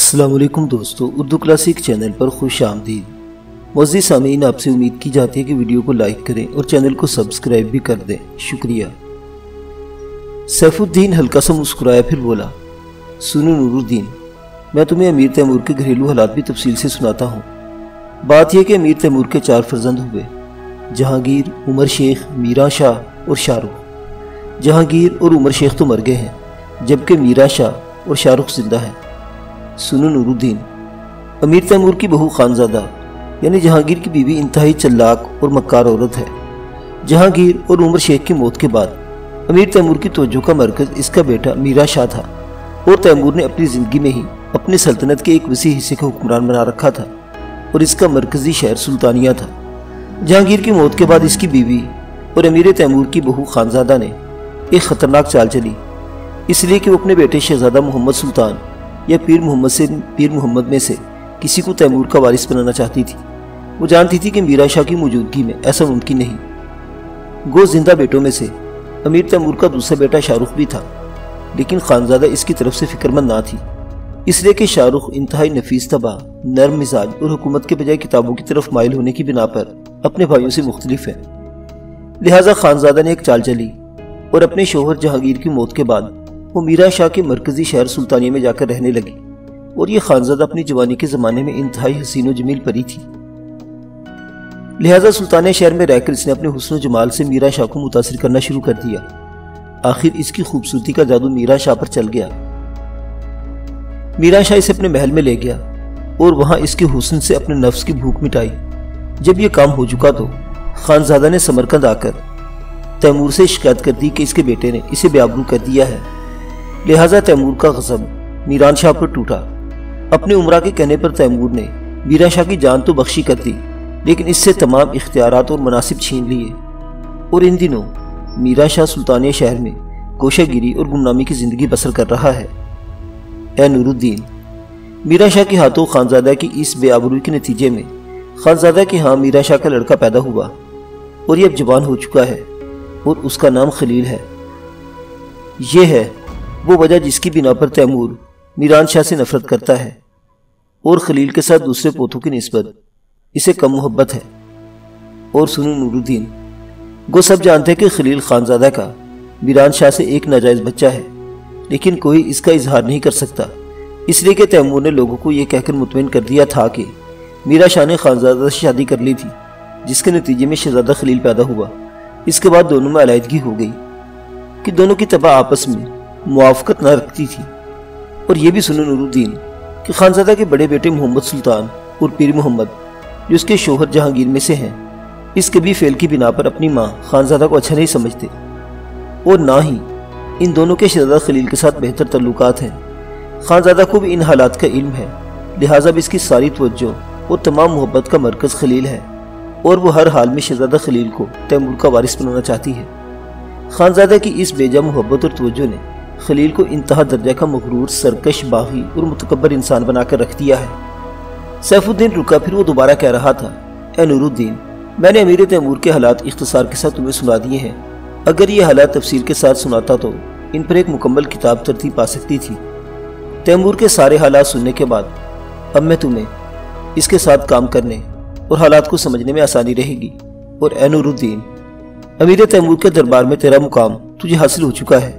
السلام علیکم دوستو، اردو کلاسک چینل پر خوش آمدید۔ معزز سامعین، آپ سے امید کی جاتی ہے کہ ویڈیو کو لائک کریں اور چینل کو سبسکرائب بھی کر دیں، شکریہ۔ سیف الدین ہلکا سا مسکرایا، پھر بولا، سنو نور الدین، میں تمہیں امیر تیمور کے گھریلو حالات بھی تفصیل سے سناتا ہوں۔ بات یہ کہ امیر تیمور کے 4 فرزند ہوئے، جہانگیر، عمر شیخ، میرا شاہ اور شاہ رخ۔ جہانگیر اور عمر شیخ تو مر گئے ہیں، جبکہ میرا شاہ اور شاہ رخ زندہ ہیں۔ سنو نور الدین، امیر تیمور کی بہو خانزادہ یعنی جہانگیر کی بیوی انتہائی چلاک اور مکار عورت ہے۔ جہانگیر اور عمر شیخ کی موت کے بعد امیر تیمور کی توجہ کا مرکز اس کا بیٹا میرا شاہ تھا، اور تیمور نے اپنی زندگی میں ہی اپنی سلطنت کے ایک وسیع حصے کا حکمران بنا رکھا تھا، اور اس کا مرکزی شہر سلطانیہ تھا۔ جہانگیر کی موت کے بعد اس کی بیوی اور امیر تیمور کی بہو خانزادہ نے ایک خطرناک چال چلی، اس لیے کہ وہ اپنے بیٹے شہزادہ محمد سلطان یا پیر محمد میں سے کسی کو تیمور کا وارث بنانا چاہتی تھی۔ وہ جانتی تھی کہ میرا شاہ کی موجودگی میں ایسا ممکن نہیں۔ گو زندہ بیٹوں میں سے امیر تیمور کا دوسرا بیٹا شاہ رخ بھی تھا، لیکن خانزادہ اس کی طرف سے فکر مند نہ تھی، اس لیے کہ شاہ رخ انتہائی نفیس طبع، نرم مزاج اور حکومت کے بجائے کتابوں کی طرف مائل ہونے کی بنا پر اپنے بھائیوں سے مختلف ہے۔ لہٰذا خانزادہ نے ایک چال چلی اور اپنے شوہر جہانگیر کی موت کے بعد وہ میرا شاہ کے مرکزی شہر سلطانیہ میں جا کر رہنے لگی، اور یہ خانزادہ اپنی جوانی کے زمانے میں انتہائی حسین و جمیل پری تھی۔ لہٰذا سلطانیہ شہر میں رہ کر اس نے اپنے حسن و جمال سے میرا شاہ کو متاثر کرنا شروع کر دیا۔ آخر اس کی خوبصورتی کا جادو میرا شاہ پر چل گیا۔ میرا شاہ اسے اپنے محل میں لے گیا اور وہاں اس کے حسن سے اپنے نفس کی بھوک مٹائی۔ جب یہ کام ہو چکا تو خانزادہ نے سمرقند آ کر تیمور سے شکایت کر دی کہ اس کے بیٹے نے اسے بے آبرو کر دیا ہے۔ لہٰذا تیمور کا غضب میران شاہ پر ٹوٹا۔ اپنے امراء کے کہنے پر تیمور نے میرا شاہ کی جان تو بخشی کر دی، لیکن اس سے تمام اختیارات اور مناصب چھین لیے، اور ان دنوں میرا شاہ سلطانیہ شہر میں گوشہ گیری اور گمنامی کی زندگی بسر کر رہا ہے۔ اے نور الدین، میرا شاہ کے ہاتھوں خانزادہ کی اس بے آبروئی کے نتیجے میں خانزادہ کے ہاں میرا شاہ کا لڑکا پیدا ہوا، اور یہ اب جوان ہو چکا ہے، اور اس کا نام خلیل ہے۔ یہ ہے وہ وجہ جس کی بنا پر تیمور میران شاہ سے نفرت کرتا ہے، اور خلیل کے ساتھ دوسرے پوتوں کی نسبت اسے کم محبت ہے۔ اور سنو نور الدین، گو سب جانتے ہیں کہ خلیل خانزادہ کا میران شاہ سے ایک ناجائز بچہ ہے، لیکن کوئی اس کا اظہار نہیں کر سکتا، اس لیے کہ تیمور نے لوگوں کو یہ کہہ کر مطمئن کر دیا تھا کہ میرا شاہ نے خانزادہ سے شادی کر لی تھی، جس کے نتیجے میں شہزادہ خلیل پیدا ہوا۔ اس کے بعد دونوں میں علیحدگی ہو گئی کہ دونوں کی طبع آپس میں موافقت نہ رکھتی تھی۔ اور یہ بھی سنو نور الدین کہ خانزادہ کے بڑے بیٹے محمد سلطان اور پیر محمد، جو اس کے شوہر جہانگیر میں سے ہیں، اس کبھی فعل کی بنا پر اپنی ماں خانزادہ کو اچھا نہیں سمجھتے، اور نہ ہی ان دونوں کے شہزادہ خلیل کے ساتھ بہتر تعلقات ہیں۔ خانزادہ کو بھی ان حالات کا علم ہے، لہٰذا بھی اس کی ساری توجہ اور تمام محبت کا مرکز خلیل ہے، اور وہ ہر حال میں شہزادہ خلیل کو تیمور کا وارث بنانا چاہتی ہے۔ خانزادہ کی اس بے جا محبت اور توجہ نے خلیل کو انتہا درجہ کا مغرور، سرکش، باغی اور متکبر انسان بنا کر رکھ دیا ہے۔ سیف الدین رکا، پھر وہ دوبارہ کہہ رہا تھا، اے نور الدین، میں نے امیر تیمور کے حالات اختصار کے ساتھ تمہیں سنا دیے ہیں۔ اگر یہ حالات تفصیل کے ساتھ سناتا تو ان پر ایک مکمل کتاب ترتیب پا سکتی تھی۔ تیمور کے سارے حالات سننے کے بعد اب میں تمہیں اس کے ساتھ کام کرنے اور حالات کو سمجھنے میں آسانی رہے گی۔ اور اے نور الدین، امیر تیمور کے دربار میں تیرا مقام تجھے حاصل ہو چکا ہے۔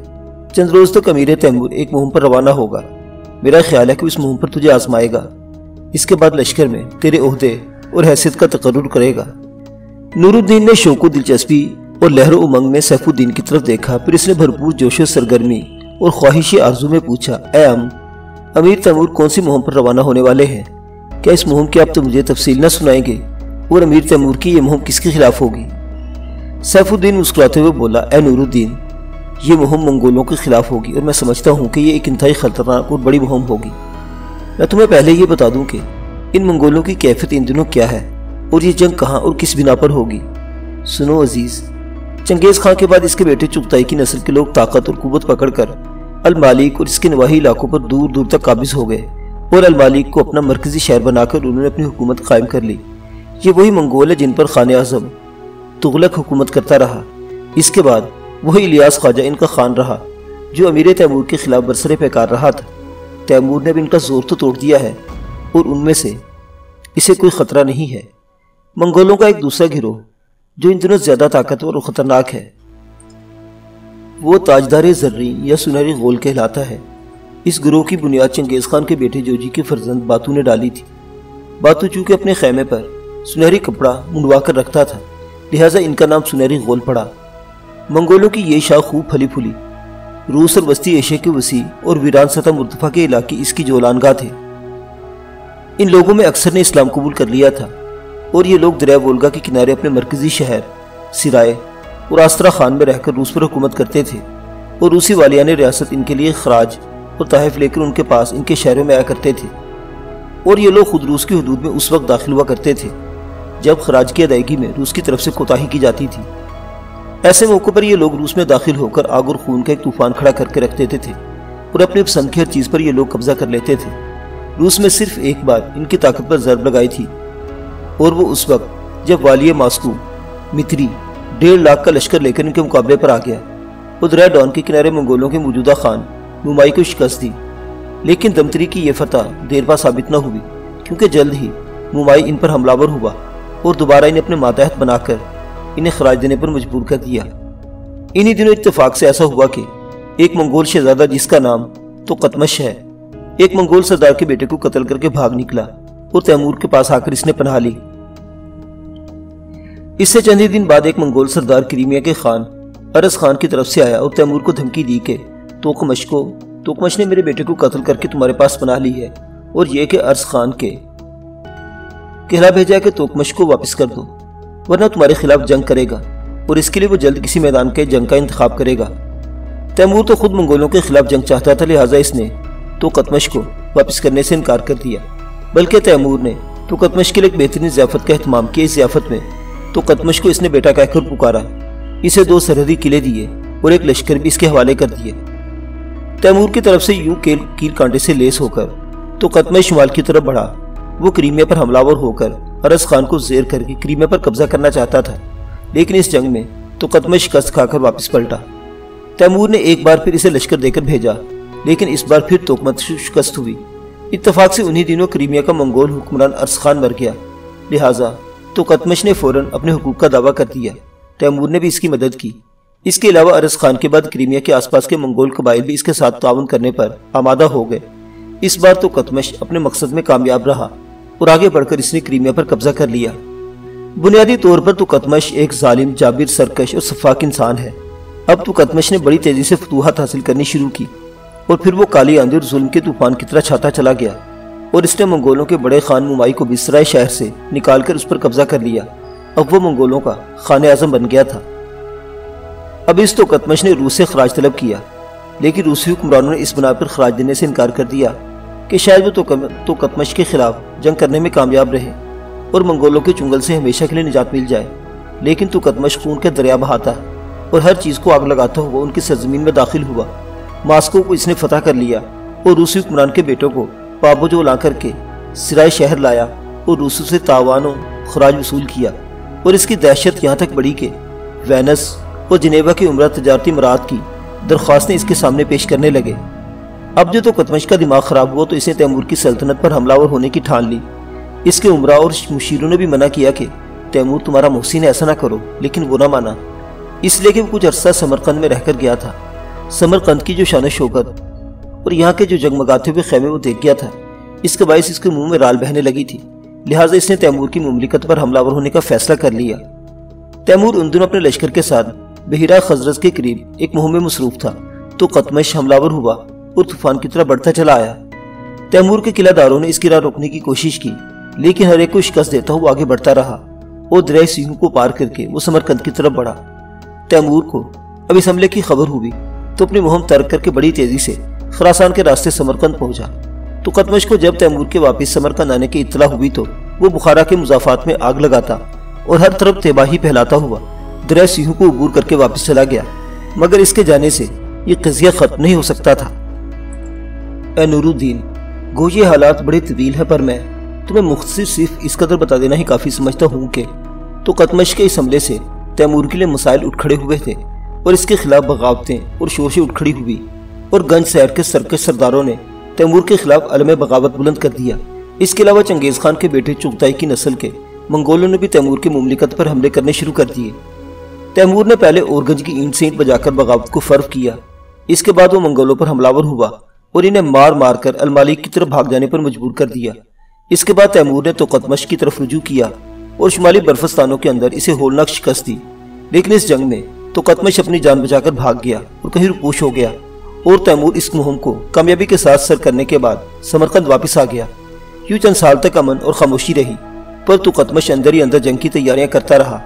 چند روز تک امیر تیمور ایک مہم پر روانہ ہوگا۔ میرا خیال ہے کہ اس مہم پر تجھے آزمائے گا۔ اس کے بعد لشکر میں تیرے عہدے اور حیثیت کا تقرر کرے گا۔ نور الدین نے شوق و دلچسپی اور لہر و امنگ میں سیف الدین کی طرف دیکھا، پھر اس نے بھرپور جوش و سرگرمی اور خواہش آرزو میں پوچھا، اے امیر تیمور کون سی مہم پر روانہ ہونے والے ہیں؟ کیا اس مہم کی آپ تو مجھے تفصیل نہ سنائیں گے؟ اور امیر تیمور کی یہ مہم کس کے خلاف ہوگی؟ سیف الدین مسکراتے ہوئے بولا، اے نور الدین، یہ مہم منگولوں کے خلاف ہوگی، اور میں سمجھتا ہوں کہ یہ ایک انتہائی خطرناک اور بڑی مہم ہوگی۔ میں تمہیں پہلے یہ بتا دوں کہ ان منگولوں کی کیفیت ان دنوں کیا ہے، اور یہ جنگ کہاں اور کس بنا پر ہوگی۔ سنو عزیز، چنگیز خان کے بعد اس کے بیٹے چغتائی کی نسل کے لوگ طاقت اور قوت پکڑ کر المالک اور اس کے نواحی علاقوں پر دور دور تک قابض ہو گئے، اور المالک کو اپنا مرکزی شہر بنا کر انہوں نے اپنی حکومت قائم کر لی۔ یہ وہی منگول ہے جن پر خان اعظم تغلق حکومت کرتا رہا۔ اس کے بعد وہی الیاس خواجہ ان کا خان رہا، جو امیر تیمور کے خلاف برسر پیکار رہا تھا۔ تیمور نے اب ان کا زور تو توڑ دیا ہے اور ان میں سے اسے کوئی خطرہ نہیں ہے۔ منگولوں کا ایک دوسرا گروہ جو ان دنوں زیادہ طاقتور اور خطرناک ہے وہ تاجدار زرعی یا سنہری غول کہلاتا ہے۔ اس گروہ کی بنیاد چنگیز خان کے بیٹے جوجی کے فرزند باتو نے ڈالی تھی۔ باتو چونکہ اپنے خیمے پر سنہری کپڑا منڈوا کر رکھتا تھا، لہٰذا ان کا نام سنہری غول پڑا۔ منگولوں کی یہ شاخ خوب پھلی پھولی، روس اور وسطی ایشیا کے وسیع اور ویران سطح مرتفع کے علاقے اس کی جولانگاہ تھے۔ ان لوگوں میں اکثر نے اسلام قبول کر لیا تھا اور یہ لوگ دریائے وولگا کے کنارے اپنے مرکزی شہر سرائے اور آستراخان میں رہ کر روس پر حکومت کرتے تھے، اور روسی والیان ریاست ان کے لیے خراج اور تحائف لے کر ان کے پاس ان کے شہروں میں آیا کرتے تھے، اور یہ لوگ خود روس کی حدود میں اس وقت داخل ہوا کرتے تھے جب خراج کی ادائیگی میں روس کی طرف سے کوتاہی کی جاتی تھی۔ ایسے موقع پر یہ لوگ روس میں داخل ہو کر آگ اور خون کا ایک طوفان کھڑا کر کے رکھ دیتے تھے، اور اپنی پسند کی ہر چیز پر یہ لوگ قبضہ کر لیتے تھے۔ روس میں صرف ایک بار ان کی طاقت پر ضرب لگائی تھی، اور وہ اس وقت جب والی ماسکو متری 1.5 لاکھ کا لشکر لے کر ان کے مقابلے پر آ گیا اور دریائے ڈون کے کنارے منگولوں کے موجودہ خان مومائی کو شکست دی۔ لیکن دمتری کی یہ فتح دیر پا ثابت نہ ہوئی، کیونکہ جلد ہی مومائی ان پر حملہ آور ہوا اور دوبارہ انہیں اپنے ماتحت بنا کر انہیں خراج دینے پر مجبور کر دیا۔ انہی دنوں اتفاق سے ایسا ہوا کہ ایک منگول شہزادہ جس کا نام تو قتمش ہے، ایک منگول سردار کے بیٹے کو قتل کر کے بھاگ نکلا اور تیمور کے پاس آ کر اس نے پناہ لی۔ اس سے چند ہی دن بعد ایک منگول سردار کریمیا کے خان ارس خان کی طرف سے آیا اور تیمور کو دھمکی دی کہ توکمش نے میرے بیٹے کو قتل کر کے تمہارے پاس پناہ لی ہے، اور یہ کہ ارس خان کے کہلا بھیجا کہ توکمش کو واپس کر دو ورنہ تمہارے خلاف جنگ کرے گا، اور اس کے لیے وہ جلد کسی میدان کے جنگ کا انتخاب کرے گا۔ تیمور تو خود منگولوں کے خلاف جنگ چاہتا تھا، لہٰذا اس نے توکتمش کو واپس کرنے سے انکار کر دیا، بلکہ تیمور نے توکتمش کے لیے ایک بہترین ضیافت کا اہتمام کیا۔ اس ضیافت میں توکتمش کو اس نے بیٹا کہہ کر پکارا، اسے 2 سرحدی قلعے دیے اور ایک لشکر بھی اس کے حوالے کر دیے۔ تیمور کی طرف سے یوں کیل کانٹے سے لیس ہو کر توکتمش شمال کی طرف بڑھا۔ وہ کریمیا پر حملہ آور ہو کر ارس خان کو زیر کر کے کریمیا پر قبضہ کرنا چاہتا تھا، لیکن اس جنگ میں توکتمش شکست کھا کر واپس پلٹا۔ تیمور نے ایک بار پھر اسے لشکر دے کر بھیجا، لیکن اس بار پھر توکمش شکست ہوئی۔ اتفاق سے انہی دنوں کریمیا کا منگول حکمران ارس خان مر گیا، لہٰذا توکتمش نے فوراً اپنے حقوق کا دعویٰ کر دیا۔ تیمور نے بھی اس کی مدد کی۔ اس کے علاوہ ارس خان کے بعد کریمیا کے آس پاس کے منگول قبائل بھی اس کے ساتھ تعاون کرنے پر آمادہ ہو گئے۔ اس بار توکتمش اپنے مقصد میں کامیاب رہا اور آگے بڑھ کر اس نے کریمیا پر قبضہ کر لیا۔ بنیادی طور پر توکتمش ایک ظالم، جابر، سرکش اور سفاک انسان ہے۔ اب توکتمش نے بڑی تیزی سے فتوحات حاصل کرنی شروع کی، اور پھر وہ کالی آندھی اور ظلم کے طوفان کی طرح چھاتا چلا گیا، اور اس نے منگولوں کے بڑے خان مومائی کو بسرائے شہر سے نکال کر اس پر قبضہ کر لیا۔ اب وہ منگولوں کا خان اعظم بن گیا تھا۔ اب اس توکتمش نے روس سے خراج طلب کیا، لیکن روسی حکمرانوں نے اس بنا پر خراج دینے سے انکار کر دیا کہ شاید وہ توکتمش کے خلاف جنگ کرنے میں کامیاب رہے اور منگولوں کے چنگل سے ہمیشہ کے لیے نجات مل جائے۔ لیکن توکتمش خون کے دریا بہاتا اور ہر چیز کو آگ لگاتا ہوا ان کی سرزمین میں داخل ہوا۔ ماسکو کو اس نے فتح کر لیا اور روسی حکمران کے بیٹوں کو پابوجو لا کر کے سرائے شہر لایا اور روسوں سے تاوان و خراج وصول کیا، اور اس کی دہشت یہاں تک بڑھی کہ وینس اور جنیوا کی عمرہ تجارتی مراعات کی درخواستیں اس کے سامنے پیش کرنے لگے۔ اب جو توکتمش کا دماغ خراب ہوا تو اس نے تیمور کی سلطنت پر حملہ آور ہونے کی ٹھان لی۔ اس کے عمرہ اور مشیروں نے بھی منع کیا کہ تیمور تمہارا محسن ایسا نہ کرو، لیکن وہ نہ مانا، اس لیے کہ وہ کچھ عرصہ سمرقند میں رہ کر گیا تھا۔ سمرقند کی جو شان و شوکت اور یہاں کے جو جگمگاتے ہوئے خیمے وہ دیکھ گیا تھا، اس کے باعث اس کے منہ میں رال بہنے لگی تھی، لہٰذا اس نے تیمور کی مملکت پر حملہ آور ہونے کا فیصلہ کر لیا۔ تیمور ان دنوں اپنے لشکر کے ساتھ بحیرہ خزرز کے قریب ایک مہم میں مصروف تھا۔ توکتمش حملہ آور ہوا اور طوفان کی طرح بڑھتا چلا آیا۔ تیمور کے قلعہ داروں نے اس کی راہ روکنے کی کوشش کی، لیکن ہر ایک کو شکست دیتا ہوا آگے بڑھتا رہا اور دریائے سیہوں کو پار کر کے وہ سمرقند کی طرف بڑھا۔ تیمور کو اب اس حملے کی خبر ہوئی تو اپنی مہم ترک کر کے بڑی تیزی سے خراسان کے راستے سمرقند پہنچا۔ توکتمش کو جب تیمور کے واپس سمرقند آنے کی اطلاع ہوئی تو وہ بخارا کے مضافات میں آگ لگاتا اور ہر طرف تباہی پھیلاتا ہوا دریائے سیہوں کو عبور کر کے واپس چلا گیا، مگر اس کے جانے سے یہ قضیہ ختم نہیں ہو سکتا تھا۔ اے نور الدین، گو یہ حالات بڑے طویل ہیں، پر میں تمہیں مختصر صرف اس قدر بتا دینا ہی کافی سمجھتا ہوں کہ توکتمش کے اس حملے سے تیمور کے لیے مسائل اٹھ کھڑے ہوئے تھے اور اس کے خلاف بغاوتیں اور شورشیں اٹھ کھڑی ہوئی، اور گنج شہر کے سرکش سرداروں نے تیمور کے خلاف علم بغاوت بلند کر دیا۔ اس کے علاوہ چنگیز خان کے بیٹے چغتائی کی نسل کے منگولوں نے بھی تیمور کی مملکت پر حملے کرنے شروع کر دیے۔ تیمور نے پہلے اورگنج کی اینٹ سے اینٹ بجا کر بغاوت کو فرو کیا۔ اس کے بعد وہ منگولوں پر حملہ ہوا اور انہیں مار مار کر المالیک کی طرف بھاگ جانے پر مجبور کر دیا۔ اس کے بعد تیمور نے توقتمش کی طرف رجوع کیا اور شمالی برفستانوں کے اندر اسے ہولناک شکست دی، لیکن اس جنگ میں توقتمش اپنی جان بچا کر بھاگ گیا اور کہیں روپوش ہو گیا، اور تیمور اس مہم کو کامیابی کے ساتھ سر کرنے کے بعد سمرقند واپس آ گیا۔ یوں چند سال تک امن اور خاموشی رہی، پر توقتمش اندر ہی اندر جنگ کی تیاریاں کرتا رہا،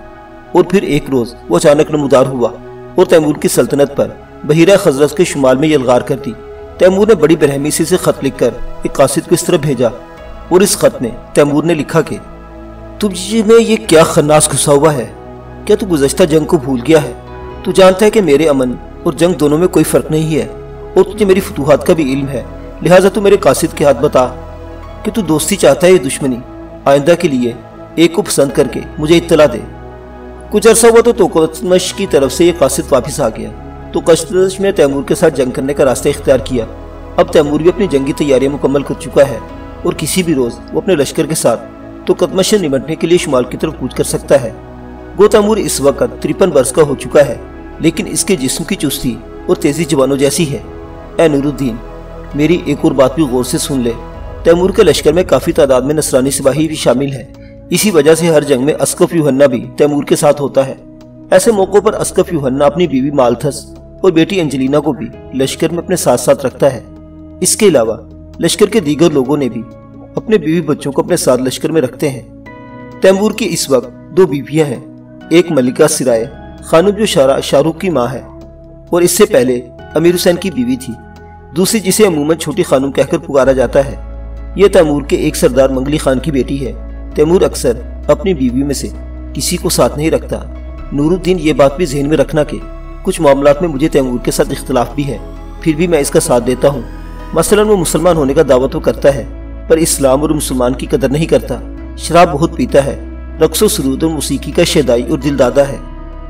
اور پھر ایک روز وہ اچانک نمودار ہوا اور تیمور کی سلطنت پر بحیرہ خزرس کے شمال میں یلغار کر دی۔ تیمور نے بڑی برہمی سے خط لکھ کر ایک قاصد کو اس طرح بھیجا، اور اس خط میں تیمور نے لکھا کہ تجھ میں یہ کیا خناس گھسا ہوا ہے؟ کیا تو گزشتہ جنگ کو بھول گیا ہے؟ تو جانتا ہے کہ میرے امن اور جنگ دونوں میں کوئی فرق نہیں ہے، اور تجھے میری فتوحات کا بھی علم ہے، لہٰذا تو میرے قاصد کے ہاتھ بتا کہ تو دوستی چاہتا ہے یا دشمنی؟ آئندہ کے لیے ایک کو پسند کر کے مجھے اطلاع دے۔ کچھ عرصہ ہوا تو توقتمش کی طرف سے یہ قاصد واپس آ گیا۔ توقتمش میں تیمور کے ساتھ جنگ کرنے کا راستہ اختیار کیا۔ اب تیمور بھی اپنی جنگی تیاریاں مکمل کر چکا ہے، اور کسی بھی روز وہ اپنے لشکر کے ساتھ توقتمش سے نمٹنے کے لیے شمال کی طرف کوچ کر سکتا ہے۔ گو تیمور اس وقت 53 برس کا ہو چکا ہے، لیکن اس کے جسم کی چستی اور تیزی جوانوں جیسی ہے۔ اے نور الدین، میری ایک اور بات بھی غور سے سن لے۔ تیمور کے لشکر میں کافی تعداد میں نصرانی سپاہی بھی شامل ہیں، اسی وجہ سے ہر جنگ میں اسقف یوحنا بھی تیمور کے ساتھ ہوتا ہے۔ ایسے موقعوں پر اسقف یوحنا اپنی بیوی مالتھس اور بیٹی انجلینا کو بھی لشکر میں اپنے ساتھ ساتھ رکھتا ہے۔ اس کے علاوہ لشکر کے دیگر لوگوں نے بھی اپنے بیوی بچوں کو اپنے ساتھ لشکر میں رکھتے ہیں۔ تیمور کی اس وقت 2 بیویاں ہیں، ایک ملکہ سرائے خانم جو شاہ رخ کی ماں ہے اور اس سے پہلے امیر حسین کی بیوی تھی، دوسری جسے عموماً چھوٹی خانم کہہ کر پکارا جاتا ہے۔ یہ تیمور کے ایک سردار منگلی خان کی بیٹی ہے۔ تیمور اکثر اپنی بیوی میں سے کسی کو ساتھ نہیں رکھتا۔ نور الدین، یہ بات بھی ذہن میں رکھنا کہ کچھ معاملات میں مجھے تیمور کے ساتھ اختلاف بھی ہے، پھر بھی میں اس کا ساتھ دیتا ہوں۔ مثلا وہ مسلمان ہونے کا دعویٰ تو کرتا ہے، پر اسلام اور مسلمان کی قدر نہیں کرتا، شراب بہت پیتا ہے، رقص و سرود اور موسیقی کا شیدائی اور دل دادا ہے۔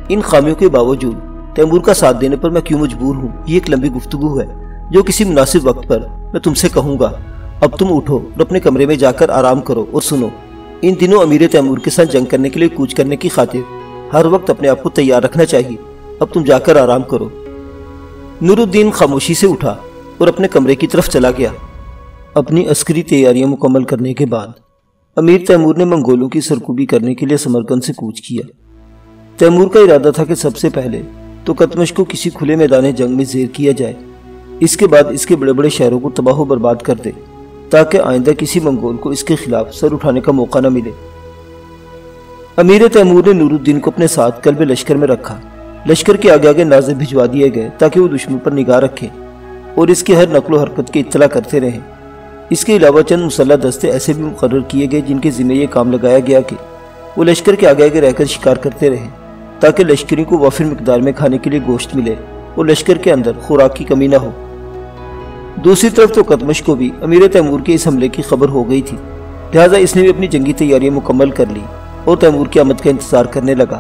ان خامیوں کے باوجود تیمور کا ساتھ دینے پر میں کیوں مجبور ہوں، یہ ایک لمبی گفتگو ہے جو کسی مناسب وقت پر میں تم سے کہوں گا۔ اب تم اٹھو اور اپنے کمرے میں جا کر آرام کرو اور سنو۔ ان دنوں امیر تیمور کے ساتھ جنگ کرنے کے لیے کوچ کرنے کی خاطر ہر وقت اپنے آپ کو تیار رکھنا چاہیے۔ اب تم جا کر آرام کرو۔ نور الدین خاموشی سے اٹھا اور اپنے کمرے کی طرف چلا گیا۔ اپنی عسکری تیاریاں مکمل کرنے کے بعد امیر تیمور نے منگولوں کی سرکوبی کرنے کے لیے سمرقند سے کوچ کیا۔ تیمور کا ارادہ تھا کہ سب سے پہلے توقتمش کو کسی کھلے میدان جنگ میں زیر کیا جائے، اس کے بعد اس کے بڑے بڑے شہروں کو تباہ و برباد کر دے، تاکہ آئندہ کسی منگول کو اس کے خلاف سر اٹھانے کا موقع نہ ملے۔ امیر تیمور نے نور الدین کو اپنے ساتھ قلب لشکر میں رکھا۔ لشکر کے آگے آگے نازے بھجوا دیے گئے تاکہ وہ دشمن پر نگاہ رکھیں اور اس کی ہر نقل و حرکت کی اطلاع کرتے رہیں۔ اس کے علاوہ چند مسلح دستے ایسے بھی مقرر کیے گئے جن کے ذمہ یہ کام لگایا گیا کہ وہ لشکر کے آگے آگے رہ کر شکار کرتے رہیں، تاکہ لشکریوں کو وافر مقدار میں کھانے کے لیے گوشت ملے اور لشکر کے اندر خوراک کی کمی نہ ہو۔ دوسری طرف توقتمش کو بھی امیر تیمور کے اس حملے کی خبر ہو گئی تھی، لہٰذا اس نے بھی اپنی جنگی تیاریاں مکمل کر لی اور تیمور کی آمد کا انتظار کرنے لگا۔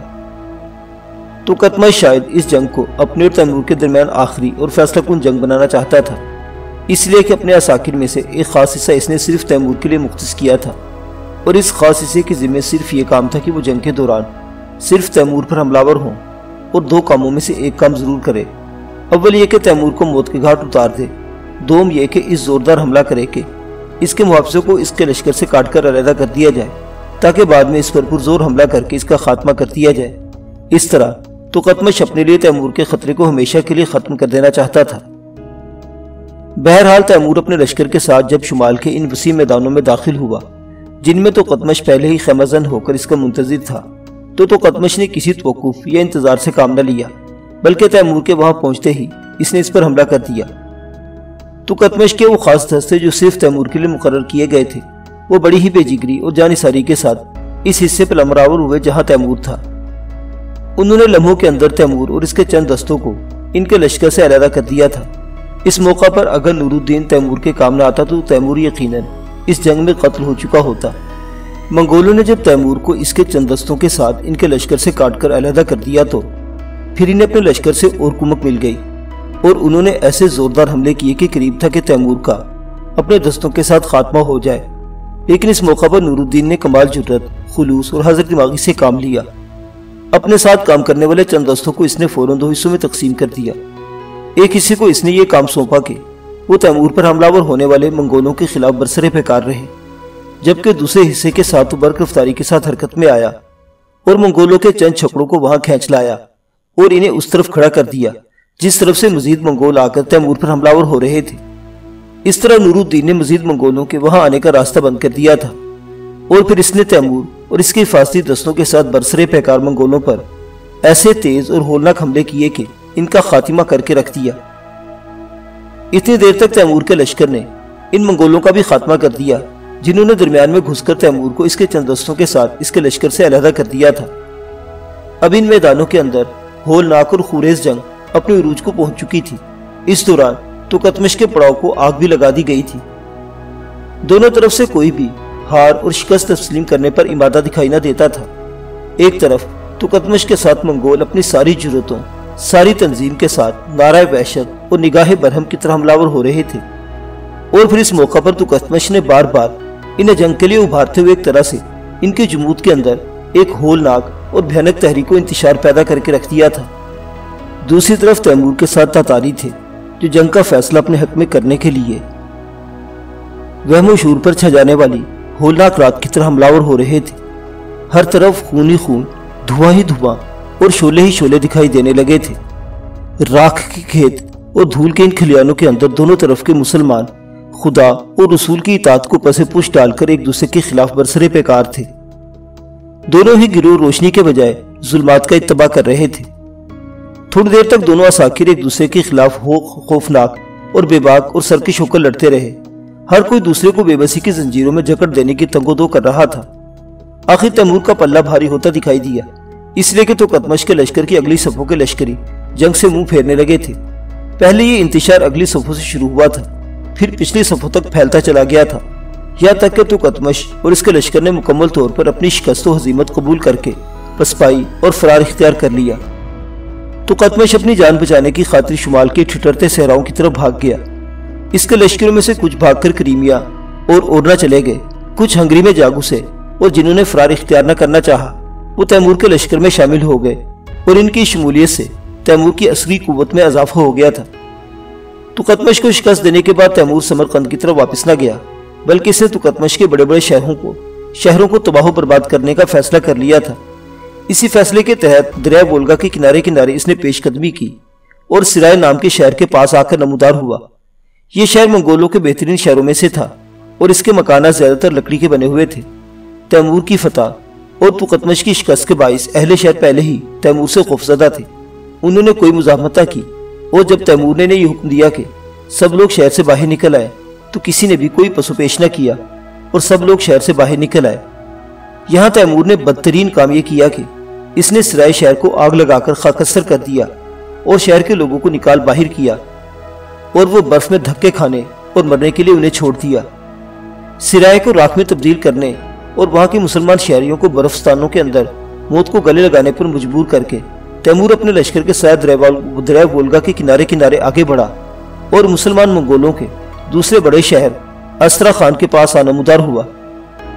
توقتمش شاید اس جنگ کو اپنے اور تیمور کے درمیان آخری اور فیصلہ کن جنگ بنانا چاہتا تھا، اس لیے کہ اپنے عساکر میں سے ایک خاص حصہ اس نے صرف تیمور کے لیے مختص کیا تھا، اور اس خاص حصے کے ذمہ صرف یہ کام تھا کہ وہ جنگ کے دوران صرف تیمور پر حملہ ور ہوں اور 2 کاموں میں سے ایک کام ضرور کرے۔ اول یہ کہ تیمور کو موت کے گھاٹ اتار دے، دوم یہ کہ اس زوردار حملہ کرے کہ اس کے محافظوں کو اس کے لشکر سے کاٹ کر علیحدہ کر دیا جائے، تاکہ بعد میں اس پر پرزور حملہ کر کے اس کا خاتمہ کر دیا جائے۔ اس طرح توقتمش اپنے لیے تیمور کے خطرے کو ہمیشہ کے لیے ختم کر دینا چاہتا تھا۔ بہرحال تیمور اپنے لشکر کے ساتھ جب شمال کے ان وسیع میدانوں میں داخل ہوا جن میں توقتمش پہلے ہی خیمہ زن ہو کر اس کا منتظر تھا، تو توقتمش نے کسی توقف یا انتظار سے کام نہ لیا، بلکہ تیمور کے وہاں پہنچتے ہی اس نے اس پر حملہ کر دیا۔ توقتمش کے وہ خاص دستے جو صرف تیمور کے لیے مقرر کیے گئے تھے، وہ بڑی ہی بے جگری اور جانثاری کے ساتھ اس حصے پر امراور ہوئے جہاں تیمور تھا۔ انہوں نے لمحوں کے اندر تیمور اور اس کے چند دستوں کو ان کے لشکر سے علیحدہ کر دیا تھا۔ اس موقع پر اگر نور الدین تیمور کے کام نہ آتا تو تیمور یقیناً اس جنگ میں قتل ہو چکا ہوتا۔ منگولوں نے جب تیمور کو اس کے چند دستوں کے ساتھ ان کے لشکر سے کاٹ کر علیحدہ کر دیا تو پھر انہیں اپنے لشکر سے اور کمک مل گئی، اور انہوں نے ایسے زوردار حملے کیے کہ قریب تھا کہ تیمور کا اپنے دستوں کے ساتھ خاتمہ ہو جائے، لیکن اس موقع پر نور الدین نے کمال جرت، خلوص اور حاضر دماغی سے کام لیا۔ اپنے ساتھ کام کرنے والے چند دستوں کو اس نے فوراً 2 حصوں میں تقسیم کر دیا۔ ایک حصے کو اس نے یہ کام سونپا کہ وہ تیمور پر حملہ آور ہونے والے منگولوں کے خلاف برسر پیکار رہے، جبکہ دوسرے حصے کے ساتھ وہ برق رفتاری کے ساتھ حرکت میں آیا اور منگولوں کے چند چھکڑوں کو وہاں کھینچ لایا اور انہیں اس طرف کھڑا کر دیا جس طرف سے مزید منگول آ کر تیمور پر حملہ آور ہو رہے تھے۔ اس طرح نور الدین نے مزید منگولوں کے وہاں آنے کا راستہ بند کر دیا تھا، اور پھر اس نے تیمور اور اس کے حفاظتی دستوں کے ساتھ برسر پیکار منگولوں پر ایسے تیز اور ہولناک حملے کیے کہ ان کا خاتمہ کر کے رکھ دیا۔ اتنی دیر تک تیمور کے لشکر نے ان منگولوں کا بھی خاتمہ کر دیا جنہوں نے درمیان میں گھس کر تیمور کو اس کے چند دستوں کے ساتھ اس کے لشکر سے علیحدہ کر دیا تھا۔ اب ان میدانوں کے اندر ہولناک اور خوریز جنگ اپنے عروج کو پہنچ چکی تھی۔ اس دوران تلتمش کے پڑاؤ کو آگ بھی لگا دی گئی تھی۔ دونوں طرف سے کوئی بھی ہار اور شکست تسلیم کرنے پر امادہ دکھائی نہ دیتا تھا۔ ایک طرف تلتمش کے ساتھ منگول اپنی ساری جرتوں، ساری تنظیم کے ساتھ نعرہ وحشت اور نگاہ برہم کی طرح حملہ آور ہو رہے تھے، اور پھر اس موقع پر تلتمش نے بار بار انہیں جنگ کے لیے ابھارتے ہوئے ایک طرح سے ان کے جمود کے اندر ایک ہولناک اور بھیانک تحریک و انتشار پیدا کر کے رکھ دیا تھا۔ دوسری طرف تیمور کے ساتھ تاتاری تھے جو جنگ کا فیصلہ اپنے حق میں کرنے کے لیے وہم و شعور پر چھا جانے والی ہولناک رات کی طرح حملہ آور ہو رہے تھے۔ ہر طرف خون ہی خون، دھواں ہی دھواں اور شعلے ہی شعلے دکھائی دینے لگے تھے۔ راکھ کے کھیت اور دھول کے ان کھلیانوں کے اندر دونوں طرف کے مسلمان خدا اور رسول کی اطاعت کو پس پش ڈال کر ایک دوسرے کے خلاف برسر پیکار تھے۔ دونوں ہی گروہ روشنی کے بجائے ظلمات کا اتباع کر رہے تھے۔ تھوڑی دیر تک دونوں عساکر ایک دوسرے کے خلاف خوفناک اور بے باک اور سرکش ہو کر لڑتے رہے۔ ہر کوئی دوسرے کو بے بسی کی زنجیروں میں جکڑ دینے کی تنگ و دو کر رہا تھا۔ آخر تیمور کا پلہ بھاری ہوتا دکھائی دیا، اس لیے کہ تلتمش کے لشکر کی اگلی صفوں کے لشکری جنگ سے منہ پھیرنے لگے تھے۔ پہلے یہ انتشار اگلی صفوں سے شروع ہوا تھا، پھر پچھلی صفوں تک پھیلتا چلا گیا تھا، یہاں تک کہ تلتمش اور اس کے لشکر نے مکمل طور پر اپنی شکست و ہزیمت قبول کر کے پسپائی اور فرار اختیار کر لیا۔ تلتمش اپنی جان بچانے کی خاطر شمال کے ٹھٹرتے صحراؤں کی طرف بھاگ گیا۔ اس کے لشکروں میں سے کچھ بھاگ کر کریمیا اور اورنا چلے گئے، کچھ ہنگری میں جا گھسے، اور جنہوں نے فرار اختیار نہ کرنا چاہا وہ تیمور کے لشکر میں شامل ہو گئے، اور ان کی شمولیت سے تیمور کی عسکری قوت میں اضافہ ہو گیا تھا۔ تلتمش کو شکست دینے کے بعد تیمور سمرقند کی طرف واپس نہ گیا، بلکہ اس نے تلتمش کے بڑے بڑے شہروں کو تباہ و برباد کرنے کا فیصلہ کر لیا تھا۔ اسی فیصلے کے تحت دریائے وولگا کے کنارے کنارے اس نے پیش قدمی کی اور سرائے نام کے شہر کے پاس آ کر نمودار ہوا۔ یہ شہر منگولوں کے بہترین شہروں میں سے تھا اور اس کے مکانات زیادہ تر لکڑی کے بنے ہوئے تھے۔ تیمور کی فتح اور تلتمش کی شکست کے باعث اہل شہر پہلے ہی تیمور سے خوفزدہ تھے۔ انہوں نے کوئی مزاحمت نہ کی، اور جب تیمور نے یہ حکم دیا کہ سب لوگ شہر سے باہر نکل آئے تو کسی نے بھی کوئی پسو پیش نہ کیا اور سب لوگ شہر سے باہر نکل آئے۔ یہاں تیمور نے بدترین کام یہ کیا کہ اس نے سرائے شہر کو آگ لگا کر خاکستر کر دیا اور شہر کے لوگوں کو نکال باہر کیا، اور وہ برف میں دھکے کھانے اور مرنے کے لیے انہیں چھوڑ دیا۔ سرائے کو راکھ میں تبدیل کرنے اور وہاں کے مسلمان شہریوں کو برفستانوں کے اندر موت کو گلے لگانے پر مجبور کر کے تیمور اپنے لشکر کے ساتھ دریائے وولگا کے کنارے کنارے آگے بڑھا اور مسلمان منگولوں کے دوسرے بڑے شہر استرا خان کے پاس آنا مدار ہوا۔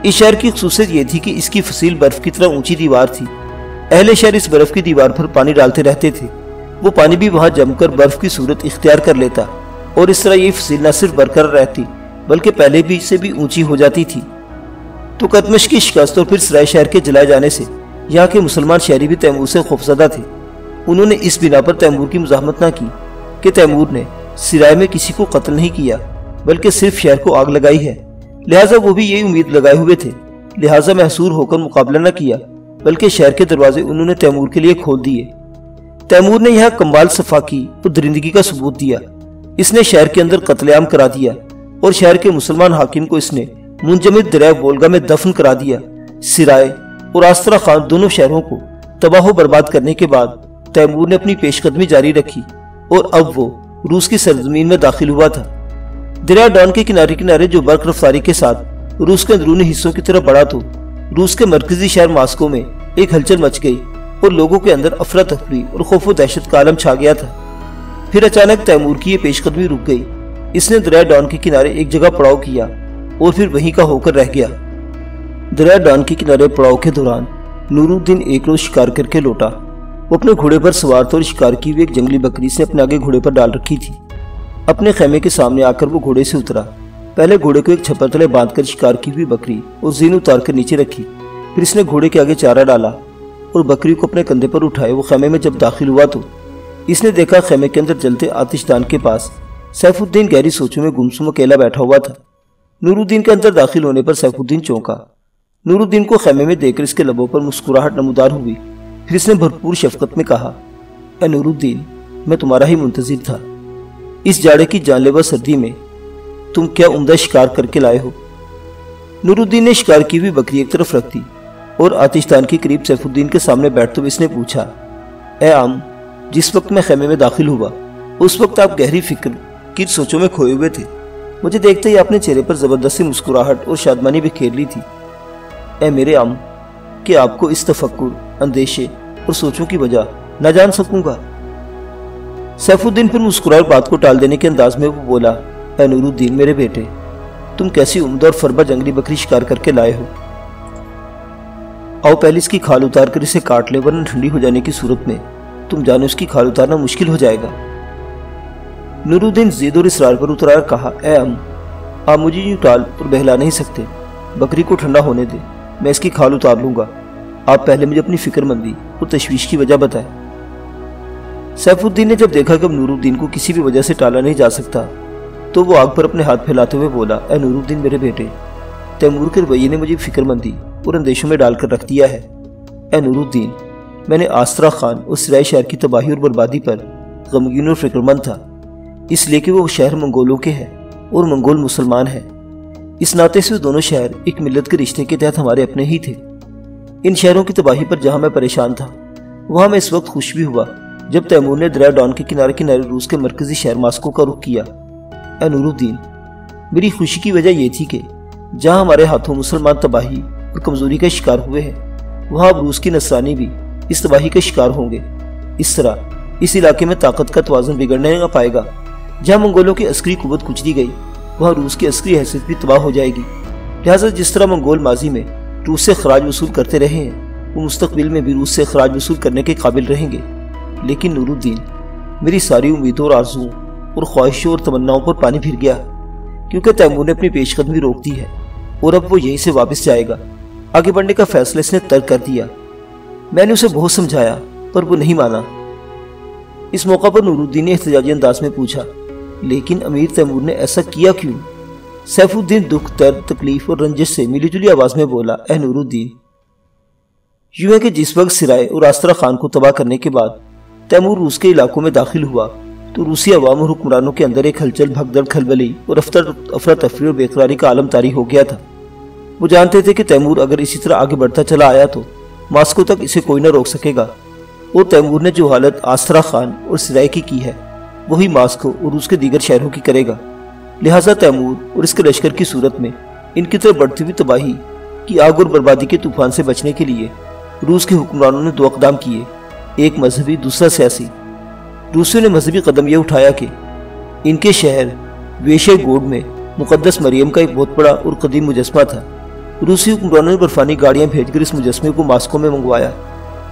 اس شہر کی خصوصیت یہ تھی کہ اس کی فصیل برف کی طرح اونچی دیوار تھی۔ اہل شہر اس برف کی دیوار پر پانی ڈالتے رہتے تھے، وہ پانی بھی وہاں جم کر برف کی صورت اختیار کر لیتا، اور اس طرح یہ فصیل نہ صرف برقرار رہتی بلکہ پہلے بھی سے بھی اونچی ہو جاتی تھی۔ تلتمش کی شکست اور پھر سرائے شہر کے جلائے جانے سے یہاں کے مسلمان شہری بھی تیمور سے خوفزدہ تھے۔ انہوں نے اس بنا پر تیمور کی مزاحمت نہ کی کہ تیمور نے سرائے میں کسی کو قتل نہیں کیا بلکہ صرف شہر کو آگ لگائی ہے، لہٰذا وہ بھی یہی امید لگائے ہوئے تھے، لہٰذا محصور ہو کر مقابلہ نہ کیا بلکہ شہر کے دروازے انہوں نے تیمور کے لیے کھول دیے۔ تیمور نے یہاں کمال صفاقی اور درندگی کا ثبوت دیا۔ اس نے شہر کے اندر قتل عام کرا دیا اور شہر کے مسلمان حاکم کو اس نے منجمد دریائے وولگا میں دفن کرا دیا۔ سرائے اور آسترا خان دونوں شہروں کو تباہ و برباد کرنے کے بعد تیمور نے اپنی پیش قدمی جاری رکھی اور اب وہ روس کی سرزمین میں داخل ہوا تھا۔ دریا ڈان کے کنارے کنارے جو برق رفتاری کے ساتھ روس کے اندرونی حصوں کی طرف بڑھا تو روس کے مرکزی شہر ماسکو میں ایک ہلچل مچ گئی اور لوگوں کے اندر افراتفری اور خوف و دہشت کا عالم چھا گیا تھا۔ پھر اچانک تیمور کی یہ پیش قدمی رک گئی اس نے دریا ڈان کے کنارے ایک جگہ پڑاؤ کیا اور پھر وہیں کا ہو کر رہ گیا۔ دریا ڈان کے کنارے پڑاؤ کے دوران نور الدین ایک روز شکار کر کے لوٹا۔ وہ اپنے گھوڑے پر سوار تھا اور شکار کی ہوئی ایک جنگلی بکری سے اپنے آگے گھوڑے پر ڈال رکھی تھی۔ اپنے خیمے کے سامنے آ کر وہ گھوڑے سے اترا۔ پہلے گھوڑے کو ایک چھپر تلے باندھ کر شکار کی ہوئی بکری اور زین اتار کر نیچے رکھی۔ پھر اس نے گھوڑے کے آگے چارہ ڈالا اور بکری کو اپنے کندھے پر اٹھائے۔ وہ خیمے میں جب داخل ہوا تو اس نے دیکھا خیمے کے اندر جلتے آتش دان کے پاس سیف الدین گہری سوچوں میں گمسم اکیلا بیٹھا ہوا تھا۔ نور الدین کے اندر داخل ہونے پر سیف الدین چونکا۔ نور الدین کو خیمے میں دیکھ کر اس کے لبوں پر مسکراہٹ نمودار ہوئی۔ پھر اس نے بھرپور شفقت میں کہا، اے نور الدین، میں تمہارا ہی منتظر تھا۔ اس جاڑے کی جان لیوا سردی میں تم کیا عمدہ شکار کر کے لائے ہو؟ نور الدین نے شکار کی ہوئی بکری ایک طرف رکھ دی اور آتش دان کے قریب سیف الدین کے سامنے بیٹھتے ہوئے اس نے پوچھا، اے عم، جس وقت میں خیمے میں داخل ہوا اس وقت آپ گہری فکر کی سوچوں میں کھوئے ہوئے تھے۔ مجھے دیکھتے ہی آپ نے چہرے پر زبردست مسکراہٹ اور شادمانی بکھیر لی تھی۔ اے میرے عم، کہ آپ کو اس تفکر، اندیشے اور سوچوں کی وجہ نہ جان سکوں گا؟ سیف الدین پھر مسکرائے اور بات کو ٹال دینے کے انداز میں وہ بولا، اے نور الدین میرے بیٹے، تم کیسی عمدہ اور فربا جنگلی بکری شکار کر کے لائے ہو؟ آؤ پہلے اس کی کھال اتار کر اسے کاٹ لے، ورنہ ٹھنڈی ہو جانے کی صورت میں تم جانو اس کی کھال اتارنا مشکل ہو جائے گا۔ نور الدین ضد اور اصرار پر اترا اور کہا، اے عم، آپ مجھے یوں ٹال اور بہلا نہیں سکتے۔ بکری کو ٹھنڈا ہونے دے، میں اس کی کھال اتار لوں گا۔ آپ پہلے مجھے اپنی فکر مندی اور تشویش کی وجہ بتائیں۔ سیف الدین نے جب دیکھا کہ اب نور الدین کو کسی بھی وجہ سے ٹالا نہیں جا سکتا تو وہ آگ پر اپنے ہاتھ پھیلاتے ہوئے بولا، اے نور الدین میرے بیٹے، تیمور کے رویے نے مجھے فکر مندی اور اندیشوں میں ڈال کر رکھ دیا ہے۔ اے نور الدین، میں نے آسرا خان اور سرائے شہر کی تباہی اور بربادی پر غمگین اور فکر مند تھا، اس لیے کہ وہ شہر منگولوں کے ہیں اور منگول مسلمان ہیں۔ اس ناطے سے دونوں شہر ایک ملت کے رشتے کے تحت ہمارے اپنے ہی تھے۔ ان شہروں کی تباہی پر جہاں میں پریشان تھا وہاں میں اس وقت خوش بھی ہوا جب تیمور نے دریا ڈان کے کنارے روس کے مرکزی شہر ماسکو کا رخ کیا۔ اے نور الدین، میری خوشی کی وجہ یہ تھی کہ جہاں ہمارے ہاتھوں مسلمان تباہی اور کمزوری کا شکار ہوئے ہیں وہاں اب روس کی نصرانی بھی اس تباہی کا شکار ہوں گے۔ اس طرح اس علاقے میں طاقت کا توازن بگڑنے نہ پائے گا۔ جہاں منگولوں کی عسکری قوت کچلی گئی وہاں روس کی عسکری حیثیت بھی تباہ ہو جائے گی۔ لہٰذا جس طرح منگول ماضی میں روس سے خراج وصول کرتے رہے ہیں وہ مستقبل میں بھی روس سے خراج وصول کرنے کے قابل رہیں گے۔ لیکن نور الدین، میری ساری امیدوں اور آرزوؤں اور خواہشوں اور تمناؤں پر پانی پھر گیا، کیونکہ تیمور نے اپنی پیش قدمی روک دی ہے اور اب وہ یہیں سے واپس جائے گا۔ آگے بڑھنے کا فیصلہ اس نے ترک کر دیا۔ میں نے اسے بہت سمجھایا پر وہ نہیں مانا۔ اس موقع پر نور الدین نے احتجاجی انداز میں پوچھا، لیکن امیر تیمور نے ایسا کیا کیوں؟ سیف الدین دکھ، درد، تکلیف اور رنجش سے ملی جلی آواز میں بولا، اے نور الدین، یوں ہے کہ جس وقت سرائے اور آسرا خان کو تباہ کرنے کے بعد تیمور روس کے علاقوں میں داخل ہوا تو روسی عوام اور حکمرانوں کے اندر ایک ہلچل، بھگدڑ، کھلبلی اور افراتفری اور بےقراری کا عالم طاری ہو گیا تھا۔ وہ جانتے تھے کہ تیمور اگر اسی طرح آگے بڑھتا چلا آیا تو ماسکو تک اسے کوئی نہ روک سکے گا، اور تیمور نے جو حالت آسرا خان اور سرائے کی ہے وہی ماسکو اور روس کے دیگر شہروں کی کرے گا۔ لہٰذا تیمور اور اس کے لشکر کی صورت میں ان کی طرف بڑھتی ہوئی تباہی کی آگ اور بربادی کے طوفان سے بچنے کے لیے روس کے حکمرانوں نے دو اقدام کیے، ایک مذہبی، دوسرا سیاسی۔ روسیوں نے مذہبی قدم یہ اٹھایا کہ ان کے شہر ویشے گوڈ میں مقدس مریم کا ایک بہت بڑا اور قدیم مجسمہ تھا۔ روسی حکمرانوں نے برفانی گاڑیاں بھیج کر اس مجسمے کو ماسکو میں منگوایا۔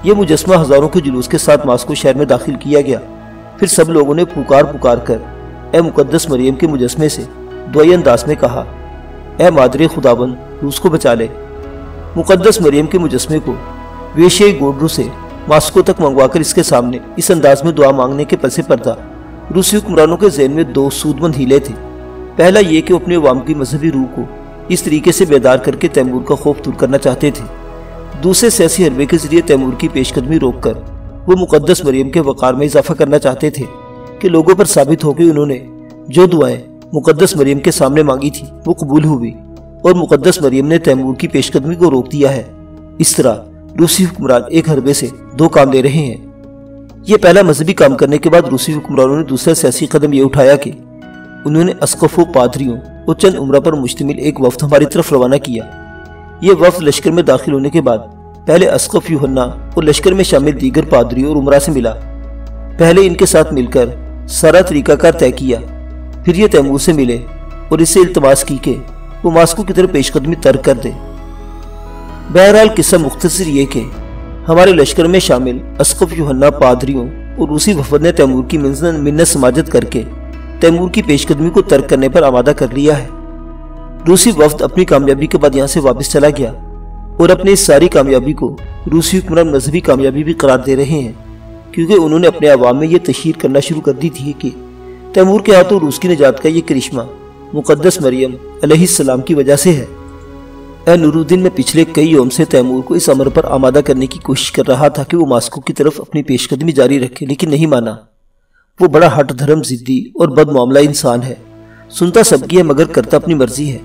یہ مجسمہ ہزاروں کے جلوس کے ساتھ ماسکو شہر میں داخل کیا گیا۔ پھر سب لوگوں نے پکار کر اے مقدس مریم کے مجسمے سے دعائی انداز میں کہا، اے مادر خداوند، روس کو بچا لے۔ مقدس مریم کے مجسمے کو ویشے گوڈرو سے ماسکو تک منگوا کر اس کے سامنے اس انداز میں دعا مانگنے کے پس پردہ روسی حکمرانوں کے ذہن میں دو سود مند ہیلے تھے۔ پہلا یہ کہ وہ اپنے عوام کی مذہبی روح کو اس طریقے سے بیدار کر کے تیمور کا خوف دور کرنا چاہتے تھے۔ دوسرے سیاسی حربے کے ذریعے تیمور کی پیش قدمی روک کر وہ مقدس مریم کے وقار میں اضافہ کرنا چاہتے تھے کہ لوگوں پر ثابت ہو کہ انہوں نے جو دعائیں مقدس مریم کے سامنے مانگی تھی وہ قبول ہوئی اور مقدس مریم نے تیمور کی پیش قدمی کو روک دیا ہے۔ اس طرح روسی حکمران ایک حربے سے دو کام لے رہے ہیں۔ یہ پہلا مذہبی کام کرنے کے بعد روسی حکمرانوں نے دوسرا سیاسی قدم یہ اٹھایا کہ انہوں نے اسقفوں، پادریوں اور چند عمرہ پر مشتمل ایک وفد ہماری طرف روانہ کیا۔ یہ وفد لشکر میں داخل ہونے کے بعد پہلے اسقف یوحنا اور لشکر میں شامل دیگر پادریوں اور عمرہ سے ملا۔ پہلے ان کے ساتھ مل کر سارا طریقہ کار طے کیا، پھر یہ تیمور سے ملے اور اس سے التماس کی کہ وہ ماسکو کی طرف پیش قدمی ترک کر دے۔ بہرحال قصہ مختصر یہ کہ ہمارے لشکر میں شامل اسقف یوحنا پادریوں اور روسی وفد نے تیمور کی منت سماجت کر کے تیمور کی پیش قدمی کو ترک کرنے پر آمادہ کر لیا ہے۔ روسی وفد اپنی کامیابی کے بعد یہاں سے واپس چلا گیا اور اپنی اس ساری کامیابی کو روسی حکمران مذہبی کامیابی بھی قرار دے رہے ہیں، کیونکہ انہوں نے اپنے عوام میں یہ تشہیر کرنا شروع کر دی تھی کہ تیمور کے ہاتھوں روس کی نجات کا یہ کرشمہ مقدس مریم علیہ السلام کی وجہ سے ہے۔ اے نور الدین، میں پچھلے کئی یوم سے تیمور کو اس امر پر آمادہ کرنے کی کوشش کر رہا تھا کہ وہ ماسکو کی طرف اپنی پیش قدمی جاری رکھے، لیکن نہیں مانا۔ وہ بڑا ہٹ دھرم ضدی اور بد معاملہ انسان ہے، سنتا سب کی ہے مگر کرتا اپنی مرضی ہے،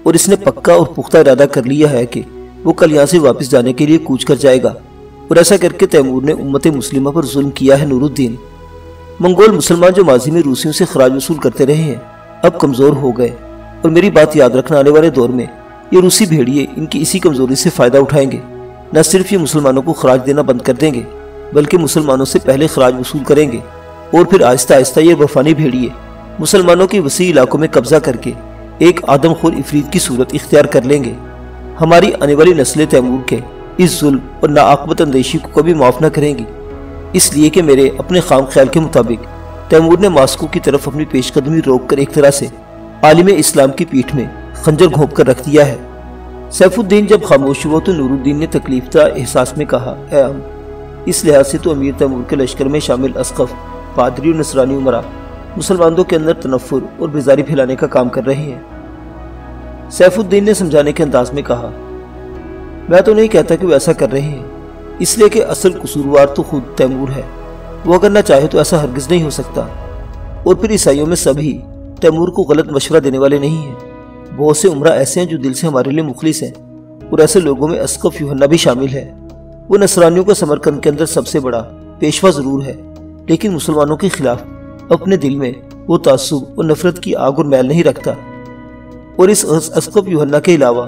اور اس نے پکا اور پختہ ارادہ کر لیا ہے کہ وہ کل یہاں سے واپس جانے کے لیے کوچ کر جائے گا، اور ایسا کر کے تیمور نے امت مسلمہ پر ظلم کیا ہے۔ نور الدین، منگول مسلمان جو ماضی میں روسیوں سے خراج وصول کرتے رہے ہیں اب کمزور ہو گئے، اور میری بات یاد رکھنا، آنے والے دور میں یہ روسی بھیڑیے ان کی اسی کمزوری سے فائدہ اٹھائیں گے۔ نہ صرف یہ مسلمانوں کو خراج دینا بند کر دیں گے بلکہ مسلمانوں سے پہلے خراج وصول کریں گے، اور پھر آہستہ آہستہ یہ وفانی بھیڑیے مسلمانوں کے وسیع علاقوں میں قبضہ کر کے ایک آدم خور افریت کی صورت اختیار کر لیں گے۔ ہماری آنے والی نسلیں تیمور کے اس ظلم اور ناعاقبت اندیشی کو کبھی معاف نہ کریں گی، اس لیے کہ میرے اپنے خام خیال کے مطابق تیمور نے ماسکو کی طرف اپنی پیش قدمی روک کر ایک طرح سے عالم اسلام کی پیٹھ میں خنجر گھونپ کر رکھ دیا ہے۔ سیف الدین جب خاموش ہوا تو نور الدین نے تکلیف دہ احساس میں کہا، اے عم، اس لحاظ سے تو امیر تیمور کے لشکر میں شامل اسقف، پادری اور نصرانی عمرا مسلمانوں کے اندر تنفر اور بیزاری پھیلانے کا کام کر رہے ہیں۔ سیف الدین نے سمجھانے کے انداز میں کہا، میں تو نہیں کہتا کہ وہ ایسا کر رہے ہیں، اس لیے کہ اصل قصوروار تو خود تیمور ہے، وہ اگر نہ چاہے تو ایسا ہرگز نہیں ہو سکتا، اور پھر عیسائیوں میں سبھی تیمور کو غلط مشورہ دینے والے نہیں ہیں، بہت سے عمرہ ایسے ہیں جو دل سے ہمارے لیے مخلص ہیں، اور ایسے لوگوں میں اسقف یوحنا بھی شامل ہے۔ وہ نصرانیوں کا سمرقند کے اندر سب سے بڑا پیشوا ضرور ہے، لیکن مسلمانوں کے خلاف اپنے دل میں وہ تعصب اور نفرت کی آگ اور میل نہیں رکھتا، اور اس اسقف یوحنا کے علاوہ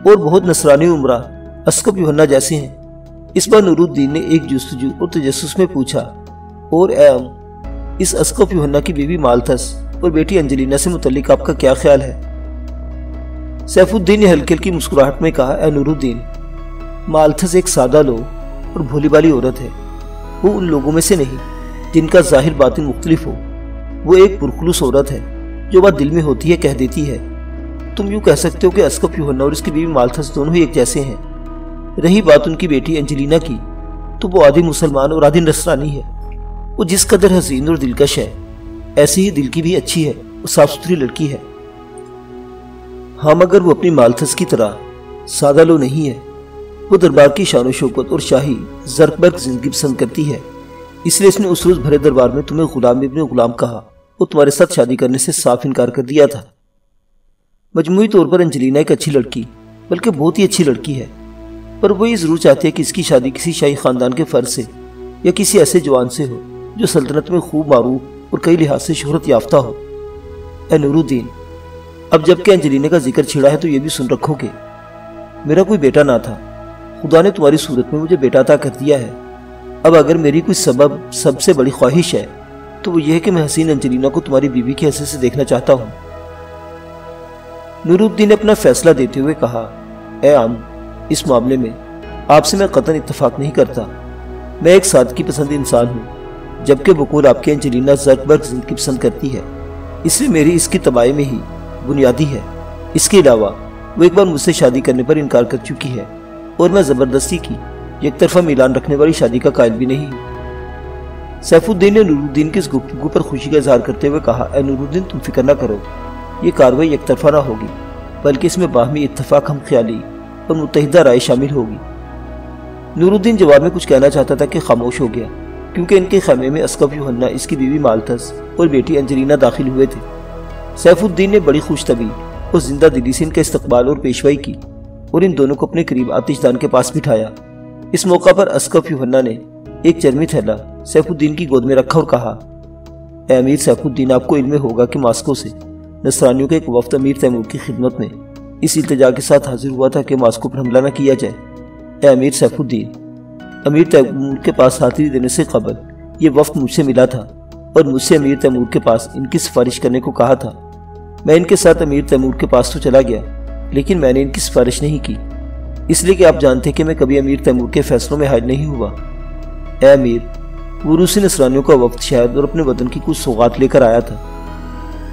اور بہت نصرانی عمرہ اسقف یوحنا جیسے ہیں۔ اس بار نور الدین نے ایک جستجو اور تجسس میں پوچھا، اور اے عم، اس اسقف یوحنا کی بیوی مالتھس اور بیٹی انجلینا سے متعلق آپ کا کیا خیال ہے؟ سیف الدین نے ہلکی ہلکی مسکراہٹ میں کہا، اے نور الدین، مالتھس ایک سادہ لو اور بھولی بالی عورت ہے، وہ ان لوگوں میں سے نہیں جن کا ظاہر باطن مختلف ہو، وہ ایک پرخلوص عورت ہے جو بات دل میں ہوتی ہے کہہ دیتی ہے۔ تم یوں کہہ سکتے ہو کہ اسقف یوحنا اور اس کی بیوی مالتھس دونوں ہی ایک جیسے ہیں۔ رہی بات ان کی بیٹی انجلینا کی، تو وہ آدھی مسلمان اور آدھی نصرانی ہے، وہ جس قدر حسین اور دلکش ہے ایسی ہی دل کی بھی اچھی ہے اور صاف ستھری لڑکی ہے۔ ہاں مگر وہ اپنی مالتھس کی طرح سادہ لو نہیں ہے، وہ دربار کی شان و شوکت اور شاہی زرق برق زندگی پسند کرتی ہے، اس لیے اس نے اس روز بھرے دربار میں تمہیں غلام ابن غلام کہا اور تمہارے ساتھ شادی کرنے سے صاف انکار کر دیا تھا۔ مجموعی طور پر انجلینا ایک اچھی لڑکی، بلکہ بہت ہی اچھی لڑکی ہے، پر وہ یہ ضرور چاہتی ہے کہ اس کی شادی کسی شاہی خاندان کے فرد سے یا کسی ایسے جوان سے ہو جو سلطنت میں خوب معروف اور کئی لحاظ سے شہرت یافتہ ہو۔ اے نور الدین، اب جب کہ انجلینا کا ذکر چھڑا ہے تو یہ بھی سن رکھو کہ میرا کوئی بیٹا نہ تھا، خدا نے تمہاری صورت میں مجھے بیٹا عطا کر دیا ہے۔ اب اگر میری کوئی سب سے بڑی خواہش ہے تو وہ یہ ہے کہ میں حسین انجلینا کو تمہاری بیوی کی حیثیت سے دیکھنا چاہتا ہوں۔ نور الدین نے اپنا فیصلہ دیتے ہوئے کہا، اے عم، اس معاملے میں آپ سے میں قطعاً اتفاق نہیں کرتا، میں ایک سادگی پسند انسان ہوں، جبکہ بقول آپ کی انجلینا زرق برق زندگی پسند کرتی ہے، اس لیے میری اس کی تباہی میں ہی بنیادی ہے۔ اس کے علاوہ وہ ایک بار مجھ سے شادی کرنے پر انکار کر چکی ہے، اور میں زبردستی کی یک طرفہ میلان رکھنے والی شادی کا قائل بھی نہیں ہوں۔ سیف الدین نے نور الدین کی اس گفتگو پر خوشی کا اظہار کرتے ہوئے کہا، اے نور الدین، تم فکر نہ کرو، یہ کارروائی یک طرفہ نہ ہوگی، بلکہ اس میں باہمی اتفاق، ہم خیالی اور متحدہ رائے شامل ہوگی۔ نور الدین جواب میں کچھ کہنا چاہتا تھا کہ خاموش ہو گیا، کیونکہ ان کے خیمے میں اسقف یوحنا، اس کی بیوی مالتھس اور بیٹی انجلینا داخل ہوئے تھے۔ سیف الدین نے بڑی خوش طبعی اور زندہ دلی سے ان کا استقبال اور پیشوائی کی، اور ان دونوں کو اپنے قریب آتش دان کے پاس بٹھایا۔ اس موقع پر اسقف یوحنا نے ایک چرمی تھیلا سیف الدین کی گود میں رکھا اور کہا، اے امیر سیف الدین، آپ کو علم ہوگا کہ ماسکو سے نصرانیوں کا ایک وفد امیر تیمور کی خدمت میں اس التجا کے ساتھ حاضر ہوا تھا کہ ماسکو پر حملہ نہ کیا جائے۔ اے امیر سیف الدین، امیر تیمور کے پاس حاضری دینے سے قبل یہ وفد مجھ سے ملا تھا، اور مجھ سے امیر تیمور کے پاس ان کی سفارش کرنے کو کہا تھا۔ میں ان کے ساتھ امیر تیمور کے پاس تو چلا گیا، لیکن میں نے ان کی سفارش نہیں کی، اس لیے کہ آپ جانتے ہیں کہ میں کبھی امیر تیمور کے فیصلوں میں حائل نہیں ہوا۔ اے امیر، وہ روسی نصرانیوں کا وفد شاید اور اپنے وطن کی کچھ سوغات لے کر آیا تھا۔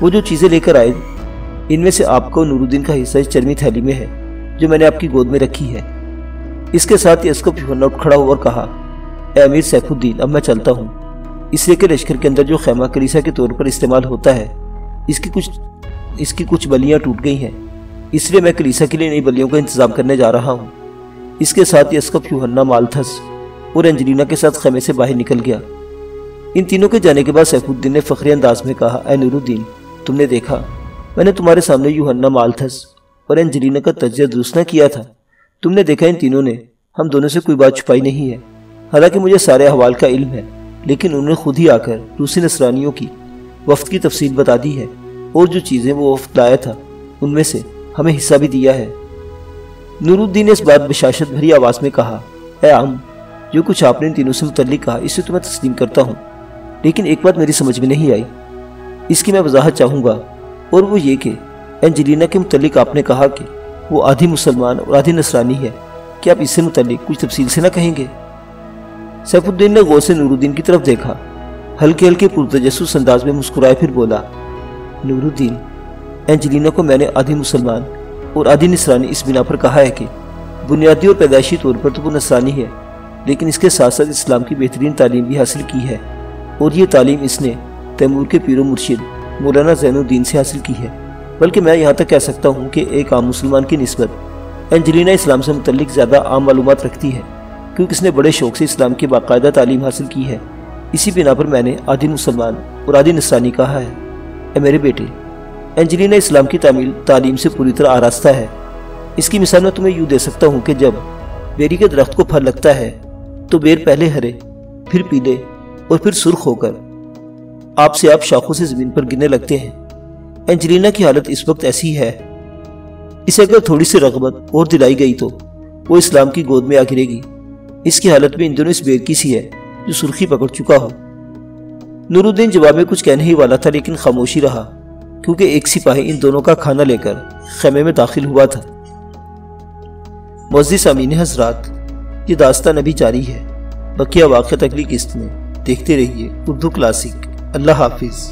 وہ جو چیزیں لے کر آئے ان میں سے آپ کو نور الدین کا حصہ اس چرمی تھیلی میں ہے جو میں نے آپ کی گود میں رکھی ہے۔ اس کے ساتھ ہی اسقف یوحنا اٹھ کھڑا ہوا اور کہا، اے امیر سیف الدین، اب میں چلتا ہوں، اس لیے کہ لشکر کے اندر جو خیمہ کلیسا کے طور پر استعمال ہوتا ہے اس کی کچھ بلیاں ٹوٹ گئی ہیں، اس لیے میں کلیسا کے لیے نئی بلیوں کا انتظام کرنے جا رہا ہوں۔ اس کے ساتھ ہی اسقف یوحنا مالتھس اور انجلینا کے ساتھ خیمے سے باہر نکل گیا۔ ان تینوں کے جانے کے بعد سیف الدین نے فخری انداز میں کہا، اے نور الدین، تم نے دیکھا میں نے تمہارے سامنے یوحنا مالتھس اور انجلینا کا تجزیہ درست نہ کیا تھا۔ تم نے دیکھا ان تینوں نے ہم دونوں سے کوئی بات چھپائی نہیں ہے، حالانکہ مجھے سارے احوال کا علم ہے، لیکن انہوں نے خود ہی آ کر روسی نصرانیوں کی وفد کی تفصیل بتا دی ہے، اور جو چیزیں وہ وفد لایا تھا ان میں سے ہمیں حصہ بھی دیا ہے۔ نور الدین نے اس بات بشاشت بھری آواز میں کہا، اے عم، جو کچھ آپ نے ان تینوں سے متعلق کہا اسے تو میں تسلیم کرتا ہوں، لیکن ایک بات میری سمجھ میں نہیں آئی، اس کی میں وضاحت چاہوں گا، اور وہ یہ کہ انجلینا کے متعلق آپ نے کہا کہ وہ آدھی مسلمان اور آدھی نصرانی ہے، کہ آپ اس سے متعلق کچھ تفصیل سے نہ کہیں گے؟ سیف الدین نے غور سے نور الدین کی طرف دیکھا، ہلکے ہلکے پرتجسس انداز میں مسکرائے، پھر بولا، نور الدین، انجلینا کو میں نے آدھی مسلمان اور آدھی نصرانی اس بنا پر کہا ہے کہ بنیادی اور پیدائشی طور پر تو وہ نصرانی ہے، لیکن اس کے ساتھ ساتھ اسلام کی بہترین تعلیم بھی حاصل کی ہے، اور یہ تعلیم اس نے تیمور کے پیر و مرشد مولانا زین الدین سے حاصل کی ہے۔ بلکہ میں یہاں تک کہہ سکتا ہوں کہ ایک عام مسلمان کی نسبت انجلینا اسلام سے متعلق زیادہ عام معلومات رکھتی ہے، کیونکہ اس نے بڑے شوق سے اسلام کی باقاعدہ تعلیم حاصل کی ہے۔ اسی بنا پر میں نے آدھی مسلمان اور آدھی نصرانی کہا ہے۔ اے میرے بیٹے، انجلینا اسلام کی تعلیم سے پوری طرح آراستہ ہے۔ اس کی مثال میں تمہیں یوں دے سکتا ہوں کہ جب بیری کے درخت کو پھل لگتا ہے تو بیر پہلے ہرے، پھر پیلے اور پھر سرخ ہو کر آپ سے آپ شاخوں سے زمین پر گرنے لگتے ہیں۔ انجلینا کی حالت اس وقت ایسی ہے، اسے اگر تھوڑی سی رغبت اور دلائی گئی تو وہ اسلام کی گود میں آ گرے گی۔ اس کی حالت میں ان دونوں اس بیر کی سی ہے جو سرخی پکڑ چکا ہو۔ نور الدین جواب میں کچھ کہنے ہی والا تھا، لیکن خاموشی رہا، کیونکہ ایک سپاہی ان دونوں کا کھانا لے کر خیمے میں داخل ہوا تھا۔ معزز سامعین حضرات، یہ داستان ابھی جاری ہے، بقیہ واقعات اگلی قسط میں دیکھتے رہیے اردو کلاسک۔ اللہ حافظ۔